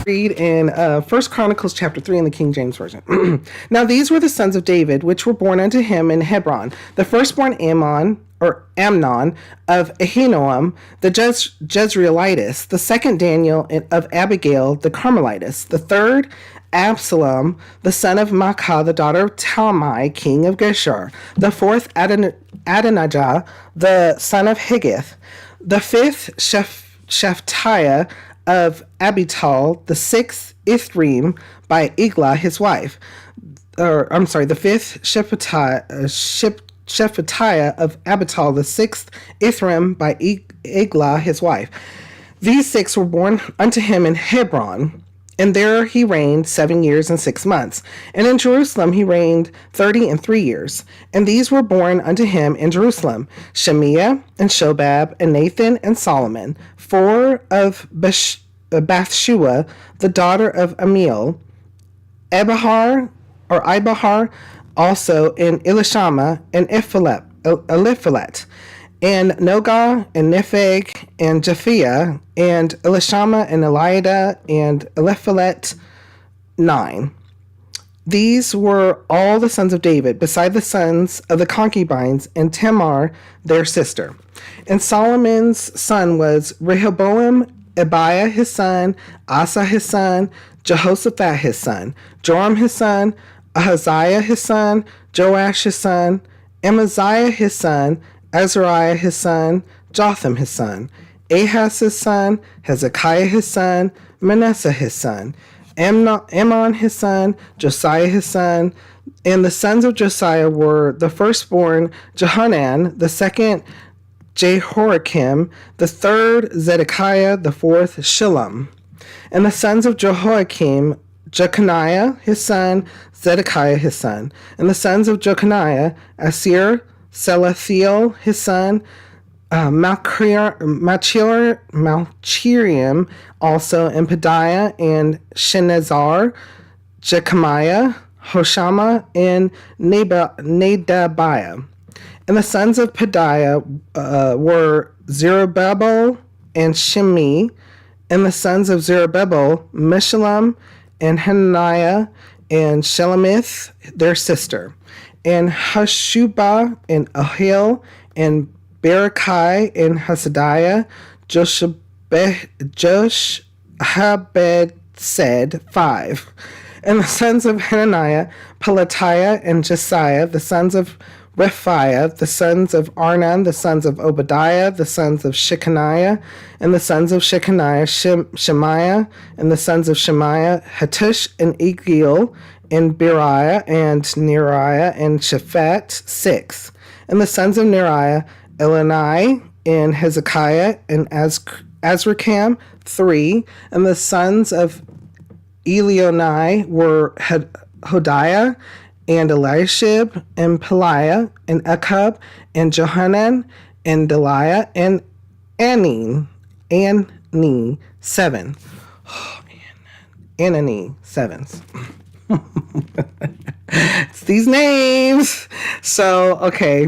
Read in 1 Chronicles chapter 3 in the King James Version. Now these were the sons of David, which were born unto him in Hebron. The firstborn Amnon of Ahinoam, the Jezreelitess. The second Daniel of Abigail, the Carmelitess. The third Absalom, the son of Maacah, the daughter of Talmai, king of Geshur. The fourth Adonijah, the son of Higgith. The fifth Shephatiah of Abital. The sixth Ithream by Eglah his wife. The fifth Shephatiah of Abital. The sixth Ithream by Eglah his wife. These six were born unto him in Hebron, and there he reigned 7 years and 6 months. And in Jerusalem he reigned 33 years. And these were born unto him in Jerusalem: Shemiah, and Shobab, and Nathan, and Solomon. Four of Bathshua, the daughter of Amiel, Ibahar, also in Elishama, and Eliphalet, and Nogah, and Nepheg, and Japhia, and Elishama, and Eliada, and Eliphalet, 9. These were all the sons of David, beside the sons of the concubines, and Tamar their sister. And Solomon's son was Rehoboam, Abiah his son, Asa his son, Jehoshaphat his son, Joram his son, Ahaziah his son, Joash his son, Amaziah his son, Azariah his son, Jotham his son, Ahaz his son, Hezekiah his son, Manasseh his son, Ammon his son, Josiah his son. And the sons of Josiah were the firstborn Jehohanan, the second Jehoiakim, the third Zedekiah, the fourth Shillum. And the sons of Jehoiakim, Jeconiah his son, Zedekiah his son. And the sons of Jeconiah, Asir, Salathiel his son, Malchiriam also, and Pedaiah, and Shenazar, Jechamiah, Hoshama, and Nadabiah. And the sons of Pedaiah were Zerubbabel and Shimi. And the sons of Zerubbabel, Meshullam, and Hananiah, and Shelemith, their sister, and Hashubah, and Ahil, and Berechiah, and Hasadiah, Joshabed, 5. And the sons of Hananiah, Pelatiah, and Jesiah, the sons of Rephiah, the sons of Arnan, the sons of Obadiah, the sons of Shechaniah, and the sons of Shechaniah, Shemaiah, and the sons of Shemaiah, Hattush, and Egil, and Beriah, and Neriah, and Shaphat, 6. And the sons of Neriah, Elani, and Hezekiah, and Azrikam, 3. And the sons of Elionai were Hodiah, and Eliashib, and Peliah, and Akub, and Johanan, and Deliah, and Anani, 7. Anani, 7. It's these names. So, okay.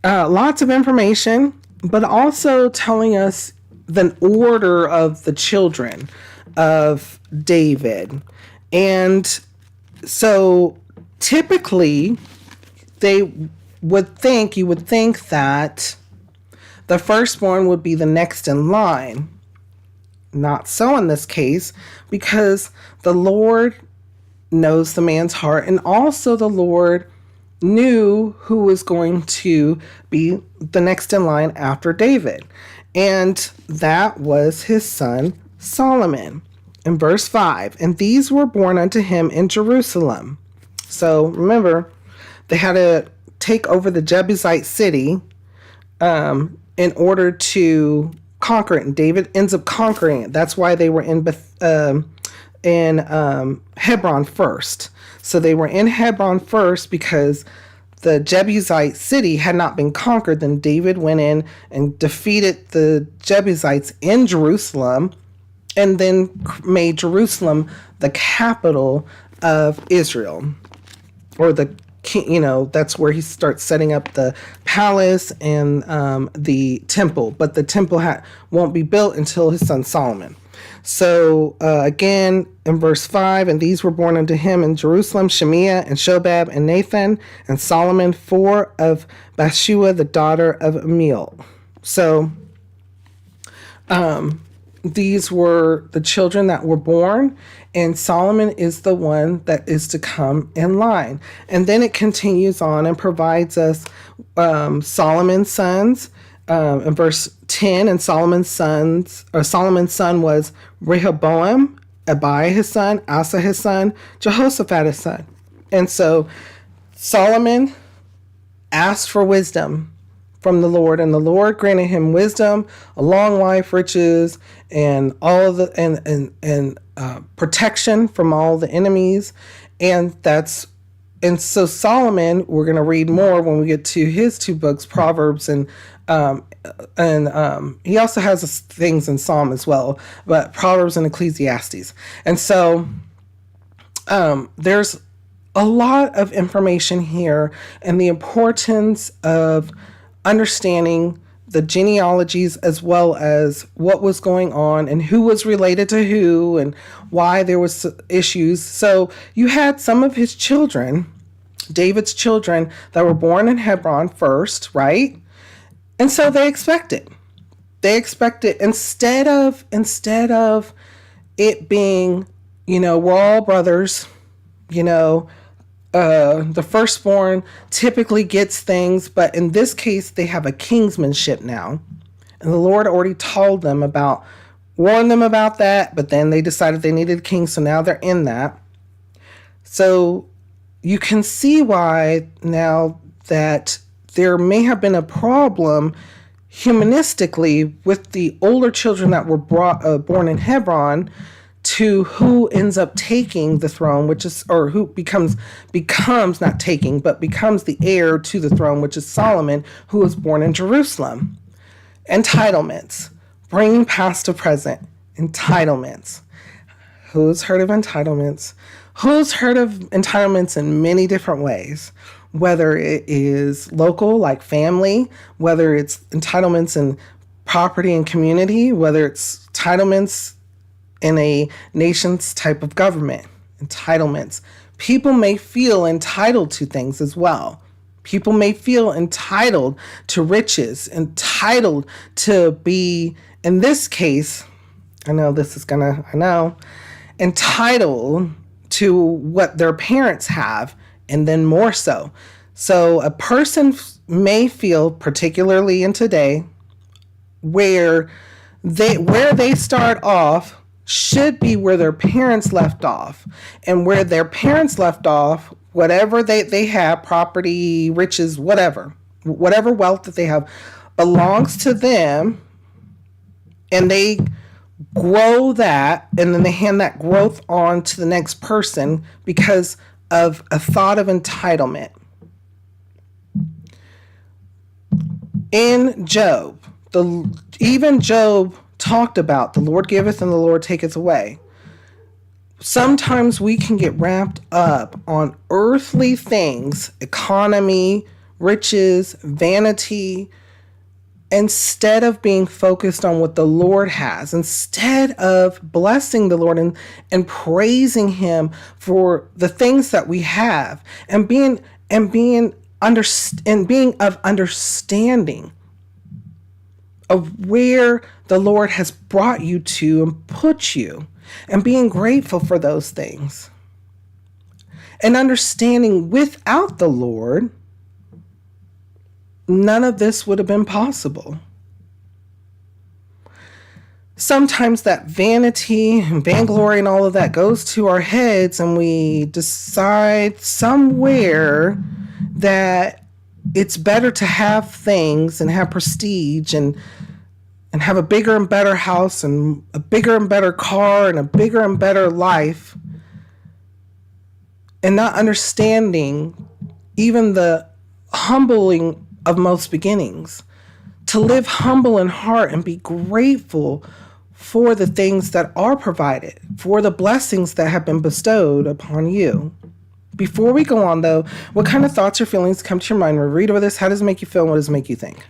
Lots of information, but also telling us the order of the children of David. And so typically you would think that the firstborn would be the next in line. Not so in this case, because the Lord knows the man's heart, and also the Lord knew who was going to be the next in line after David. And that was his son Solomon. In verse 5, and these were born unto him in Jerusalem. So remember, they had to take over the Jebusite city in order to conquer it. And David ends up conquering it. That's why they were in Hebron first. So they were in Hebron first because the Jebusite city had not been conquered. Then David went in and defeated the Jebusites in Jerusalem, and then made Jerusalem the capital of Israel, or the that's where he starts setting up the palace and the temple. But the temple won't be built until his son Solomon. So again, in verse 5, and these were born unto him in Jerusalem, Shemiah and Shobab and Nathan and Solomon, 4 of Bathsheba, the daughter of Amiel. So these were the children that were born, and Solomon is the one that is to come in line. And then it continues on and provides us Solomon's sons. In verse 10, and Solomon's son was Rehoboam, Abiah his son, Asa his son, Jehoshaphat his son. And so Solomon asked for wisdom from the Lord, and the Lord granted him wisdom, a long life, riches, and all of the and protection from all the enemies. And so Solomon, we're going to read more when we get to his 2 books, Proverbs and he also has things in Psalm as well, but Proverbs and Ecclesiastes. And so there's a lot of information here, and the importance of understanding the genealogies as well as what was going on and who was related to who and why there was issues. So you had some of his children, David's children, that were born in Hebron first, right? And so they expected instead of it being, we're all brothers, the firstborn typically gets things, but in this case, they have a kingsmanship now. And the Lord already warned them about that, but then they decided they needed a king, so now they're in that. So you can see why now that there may have been a problem humanistically with the older children that were born in Hebron to who ends up taking the throne, or who becomes not taking, but becomes the heir to the throne, which is Solomon, who was born in Jerusalem. Entitlements, bringing past to present, entitlements. Who's heard of entitlements? Who's heard of entitlements in many different ways? Whether it is local, like family, whether it's entitlements in property and community, whether it's entitlements in a nation's type of government. Entitlements. People may feel entitled to things as well. People may feel entitled to riches, entitled to be, in this case, entitled to what their parents have, and then more so. So a person may feel, particularly in today, where they start off should be where their parents left off. And where their parents left off, whatever they have, property, riches, whatever wealth that they have, belongs to them, and they grow that, and then they hand that growth on to the next person because of a thought of entitlement. In Job, even Job talked about the Lord giveth and the Lord taketh away. Sometimes we can get wrapped up on earthly things, economy, riches, vanity, instead of being focused on what the Lord has, instead of blessing the Lord and praising him for the things that we have, and being of understanding of where the Lord has brought you to and put you, and being grateful for those things. And understanding without the Lord, none of this would have been possible. Sometimes that vanity and vainglory and all of that goes to our heads, and we decide somewhere that it's better to have things and have prestige and have a bigger and better house and a bigger and better car and a bigger and better life, and not understanding even the humbling of most beginnings, to live humble in heart and be grateful for the things that are provided, for the blessings that have been bestowed upon you. Before we go on, though, what kind of thoughts or feelings come to your mind when we read over this? How does it make you feel and what does it make you think?